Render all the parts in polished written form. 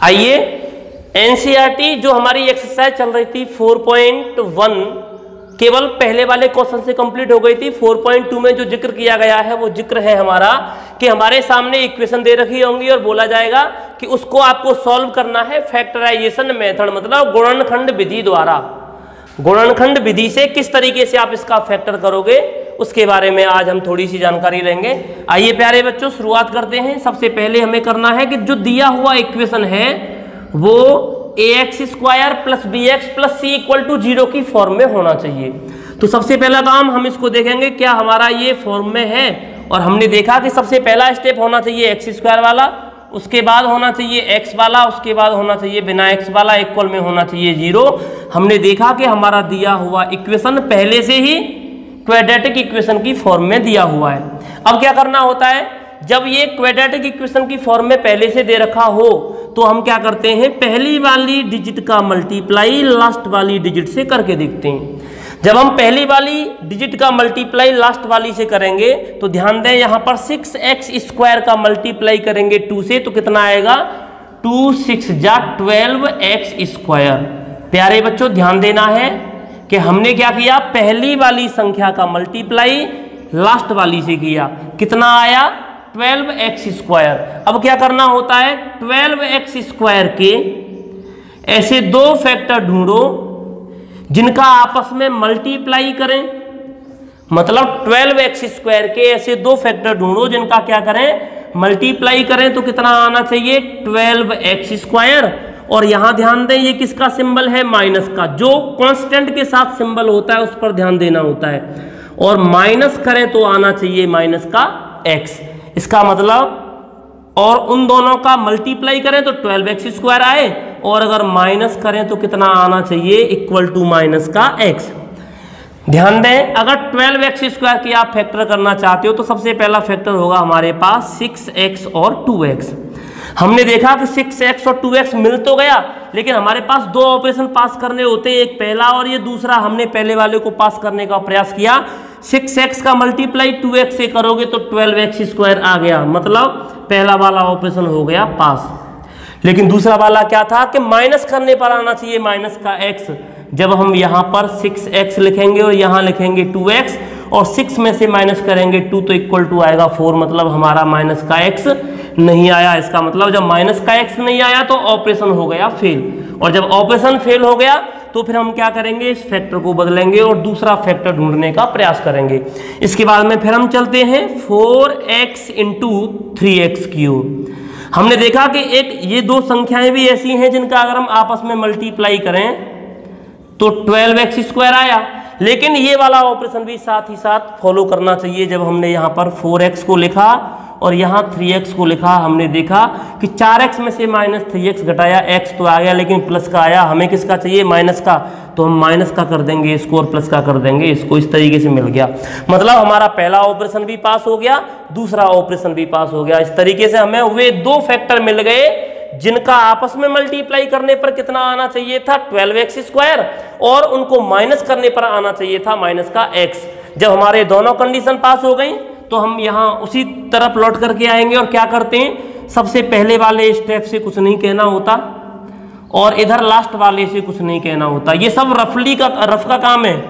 आइए एनसीईआरटी जो हमारी एक्सरसाइज चल रही थी 4.1 केवल पहले वाले क्वेश्चन से कंप्लीट हो गई थी। 4.2 में जो जिक्र किया गया है वो जिक्र है हमारा कि हमारे सामने इक्वेशन दे रखी होंगी और बोला जाएगा कि उसको आपको सॉल्व करना है फैक्टराइजेशन मेथड, मतलब गुणनखंड विधि द्वारा। गुणनखंड विधि से किस तरीके से आप इसका फैक्टर करोगे उसके बारे में आज हम थोड़ी सी जानकारी लेंगे। आइए प्यारे बच्चों शुरुआत करते हैं। सबसे पहले हमें करना है कि जो दिया हुआ इक्वेशन है वो ax² + bx + c = 0 की फॉर्म में होना चाहिए। तो सबसे पहला काम हम इसको देखेंगे क्या हमारा ये फॉर्म में है, और हमने देखा कि सबसे पहला स्टेप होना चाहिए x² वाला, उसके बाद होना चाहिए x वाला, उसके बाद होना चाहिए बिना x वाला, इक्वल में होना चाहिए 0। हमने देखा कि हमारा दिया हुआ इक्वेशन पहले से ही क्वाड्रेटिक इक्वेशन की फॉर्म में दिया हुआ है। अब क्या करना होता है, जब ये क्वाड्रेटिक इक्वेशन की फॉर्म में पहले से दे रखा हो तो हम क्या करते हैं, पहली वाली डिजिट का मल्टीप्लाई लास्ट वाली डिजिट से करके देखते हैं। जब हम पहली वाली डिजिट का मल्टीप्लाई लास्ट वाली से करेंगे तो ध्यान दें यहाँ पर 6x² का मल्टीप्लाई करेंगे 2 से तो कितना आएगा, 2 6 जा 12x²। प्यारे बच्चों ध्यान देना है कि हमने क्या किया, पहली वाली संख्या का मल्टीप्लाई लास्ट वाली से किया, कितना आया 12x²। अब क्या करना होता है, 12x² के ऐसे दो फैक्टर ढूंढो जिनका आपस में मल्टीप्लाई करें, मतलब 12x² के ऐसे दो फैक्टर ढूंढो जिनका क्या करें, मल्टीप्लाई करें। तो कितना आना चाहिए 12x²। और यहां ध्यान दें ये किसका सिंबल है, माइनस का, जो कांस्टेंट के साथ सिंबल होता है उस पर ध्यान देना होता है। और माइनस करें तो आना चाहिए माइनस का x, इसका मतलब, और उन दोनों का मल्टीप्लाई करें तो 12x² आए, और अगर माइनस करें तो कितना आना चाहिए, इक्वल टू माइनस का x। ध्यान दें अगर 12x² की आप फैक्टर करना चाहते हो तो सबसे पहला फैक्टर होगा हमारे पास 6x और 2x। हमने देखा कि 6x और 2x मिल तो गया, लेकिन हमारे पास दो ऑपरेशन पास करने होते हैं, एक पहला और ये दूसरा। हमने पहले वाले को पास करने का प्रयास किया, 6x का मल्टीप्लाई 2x से करोगे तो 12x² आ गया, मतलब पहला वाला ऑपरेशन हो गया पास। लेकिन दूसरा वाला क्या था कि माइनस करने पर आना चाहिए माइनस का x। जब हम यहाँ पर 6x लिखेंगे और यहाँ लिखेंगे 2x और 6 में से माइनस करेंगे 2 तो इक्वल टू आएगा 4, मतलब हमारा माइनस का x नहीं आया। इसका मतलब जब माइनस का x नहीं आया तो ऑपरेशन हो गया फेल, और जब ऑपरेशन फेल हो गया तो फिर हम क्या करेंगे, इस फैक्टर को बदलेंगे और दूसरा फैक्टर ढूंढने का प्रयास करेंगे। इसके बाद में फिर हम चलते हैं 4x × 3x³। हमने देखा कि एक ये दो संख्याएं भी ऐसी हैं जिनका अगर हम आपस में मल्टीप्लाई करें तो 12x² आया, लेकिन ये वाला ऑपरेशन भी साथ ही साथ फॉलो करना चाहिए। जब हमने यहाँ पर 4x को लिखा और यहाँ 3x को लिखा, हमने देखा कि 4x में से -3x घटाया, x तो आ गया लेकिन प्लस का आया, हमें किसका चाहिए, माइनस का, तो हम माइनस का कर देंगे इसको और प्लस का कर देंगे इसको, इस तरीके से मिल गया। मतलब हमारा पहला ऑपरेशन भी पास हो गया, दूसरा ऑपरेशन भी पास हो गया। इस तरीके से हमें वे दो फैक्टर मिल गए जिनका आपस में मल्टीप्लाई करने पर कितना आना चाहिए था, 12x², और उनको माइनस करने पर आना चाहिए था माइनस का x। जब हमारे दोनों कंडीशन पास हो गई तो हम यहाँ उसी तरफ लौट करके आएंगे और क्या करते हैं, सबसे पहले वाले स्टेप से कुछ नहीं कहना होता और इधर लास्ट वाले से कुछ नहीं कहना होता। ये सब रफ का काम है,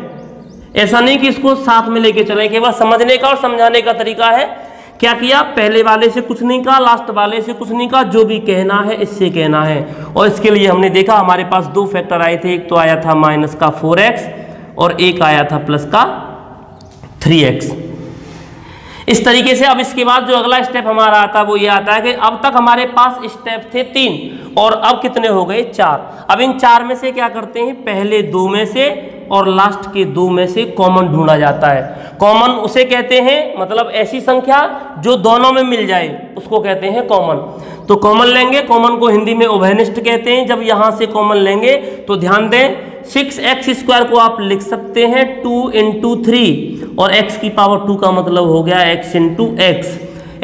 ऐसा नहीं कि इसको साथ में लेके चलें, केवल समझने का और समझाने का तरीका है। क्या किया, पहले वाले से कुछ नहीं कहा, लास्ट वाले से कुछ नहीं कहा, जो भी कहना है इससे कहना है। और इसके लिए हमने देखा हमारे पास दो फैक्टर आए थे, एक तो आया था माइनस का 4x और एक आया था प्लस का 3x। इस तरीके से अब इसके बाद जो अगला स्टेप हमारा आता है वो ये आता है कि अब तक हमारे पास स्टेप थे 3 और अब कितने हो गए, 4। अब इन 4 में से क्या करते हैं, पहले 2 में से और लास्ट के 2 में से कॉमन ढूंढा जाता है। कॉमन उसे कहते हैं, मतलब ऐसी संख्या जो दोनों में मिल जाए उसको कहते हैं कॉमन। तो कॉमन लेंगे, कॉमन को हिंदी में उभयनिष्ठ कहते हैं। जब यहाँ से कॉमन लेंगे तो ध्यान दें 6x² को आप लिख सकते हैं 2 × 3 और x की पावर 2 का मतलब हो गया x × x।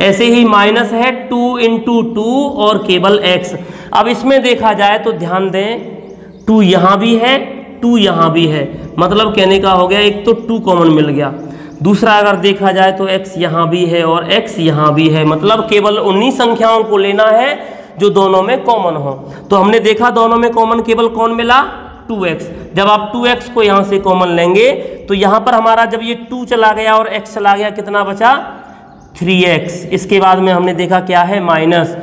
ऐसे ही माइनस है 2 × 2 और केवल x। अब इसमें देखा जाए तो ध्यान दें 2 यहाँ भी है, 2 यहाँ भी है, मतलब कहने का हो गया एक तो 2 कॉमन मिल गया। दूसरा अगर देखा जाए तो x यहाँ भी है और x यहाँ भी है, मतलब केवल उन्हीं संख्याओं को लेना है जो दोनों में कॉमन हो। तो हमने देखा दोनों में कॉमन केवल कौन मिला, 2x। जब आप 2x को यहाँ से कॉमन लेंगे तो यहाँ पर हमारा जब ये 2 चला गया और x चला गया, कितना बचा, 3x। इसके बाद में हमने देखा क्या है, माइनस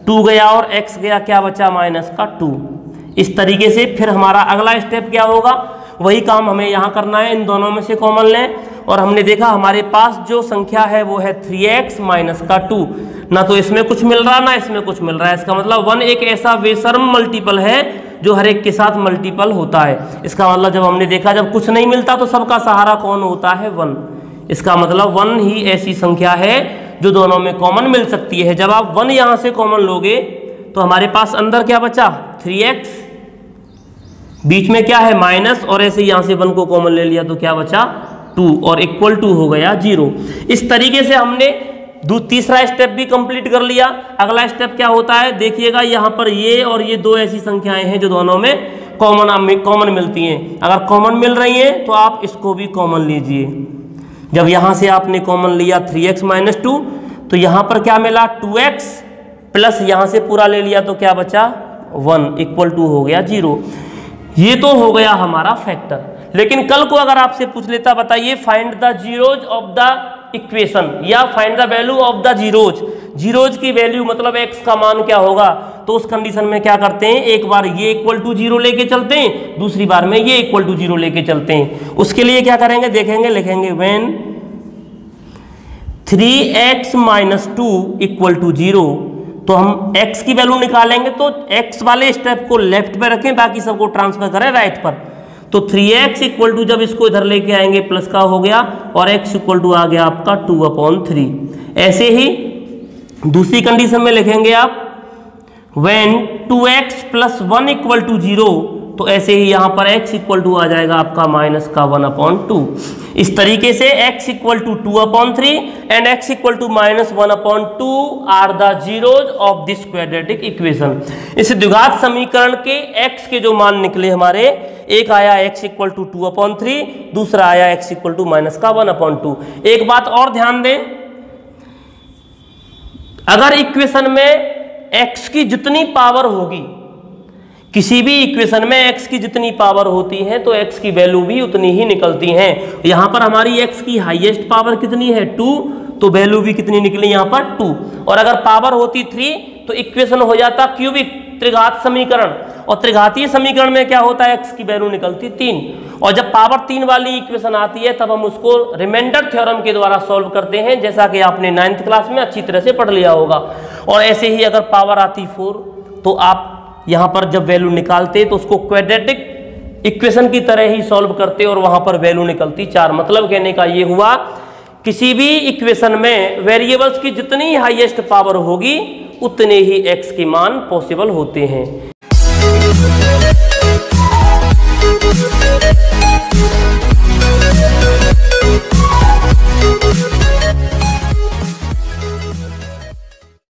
2 गया और x गया, क्या बचा, माइनस का 2। इस तरीके से फिर हमारा अगला स्टेप क्या होगा, वही काम हमें यहाँ करना है, इन दोनों में से कॉमन लें। और हमने देखा हमारे पास जो संख्या है वो है 3x माइनस का 2। ना तो इसमें कुछ मिल रहा ना इसमें कुछ मिल रहा है। इसका मतलब 1 एक ऐसा बेशर्म मल्टीपल है जो हर एक के साथ मल्टीपल होता है। इसका मतलब जब हमने देखा जब कुछ नहीं मिलता तो सबका सहारा कौन होता है, 1। इसका मतलब 1 ही ऐसी संख्या है जो दोनों में कॉमन मिल सकती है। जब आप 1 यहाँ से कॉमन लोगे तो हमारे पास अंदर क्या बचा, 3x, बीच में क्या है, माइनस, और ऐसे यहाँ से 1 को कॉमन ले लिया तो क्या बचा, 2, और इक्वल टू हो गया 0। इस तरीके से हमने तीसरा स्टेप भी कंप्लीट कर लिया। अगला स्टेप क्या होता है, देखिएगा यहाँ पर ये और ये 2 ऐसी संख्याएं हैं जो दोनों में कॉमन मिलती हैं। अगर कॉमन मिल रही हैं तो आप इसको भी कॉमन लीजिए। जब यहाँ से आपने कॉमन लिया 3x माइनस 2 तो यहाँ पर क्या मिला, 2x प्लस यहाँ से पूरा ले लिया तो क्या बचा, 1, इक्वल टू हो गया 0। ये तो हो गया हमारा फैक्टर। लेकिन कल को अगर आपसे पूछ लेता, बताइए find the zeros of the equation या find the value of the zeros, zeros की वैल्यू मतलब x का मान क्या होगा, तो उस कंडीशन में क्या करते हैं, एक बार ये इक्वल टू 0 लेके चलते हैं, दूसरी बार में ये इक्वल टू 0 लेके चलते हैं। उसके लिए क्या करेंगे, देखेंगे, लिखेंगे when 3x minus 2 equal to 0, तो हम x की वैल्यू निकालेंगे तो x वाले स्टेप को लेफ्ट पे रखें, बाकी सबको ट्रांसफर करें राइट पर। तो 3x इक्वल टू जब इसको इधर लेके आएंगे प्लस का हो गया और x इक्वल टू आ गया आपका 2/3। ऐसे ही दूसरी कंडीशन में लिखेंगे आप when 2x plus 1 equal to 0, तो ऐसे ही यहाँ पर x इक्वल टू आ जाएगा आपका माइनस का 1/2। इस तरीके से x equal to 2/3 and x equal to minus 1/2 are the zeros of this quadratic equation. इस द्विघात समीकरण के x के जो मान निकले हमारे, एक आया x इक्वल टू 2/3, दूसरा आया x इक्वल टू माइनस का 1/2। एक बात और ध्यान दें, अगर इक्वेशन में x की जितनी पावर होगी, किसी भी इक्वेशन में x की जितनी पावर होती है तो x की वैल्यू भी उतनी ही निकलती है। यहाँ पर हमारी x की हाईएस्ट पावर कितनी है, 2, तो वैल्यू भी कितनी निकली यहाँ पर 2। और अगर पावर होती 3 तो इक्वेशन हो जाता क्यूबिक, त्रिघात समीकरण, और त्रिघातीय समीकरण में क्या होता है, x की वैल्यू निकलती 3। और जब पावर 3 वाली इक्वेशन आती है तब हम उसको रिमाइंडर थ्योरम के द्वारा सॉल्व करते हैं, जैसा कि आपने 9th क्लास में अच्छी तरह से पढ़ लिया होगा। और ऐसे ही अगर पावर आती 4 तो आप यहाँ पर जब वैल्यू निकालते तो उसको क्वाड्रेटिक इक्वेशन की तरह ही सॉल्व करते और वहां पर वैल्यू निकलती 4। मतलब कहने का ये हुआ, किसी भी इक्वेशन में वेरिएबल्स की जितनी हाईएस्ट पावर होगी उतने ही x के मान पॉसिबल होते हैं।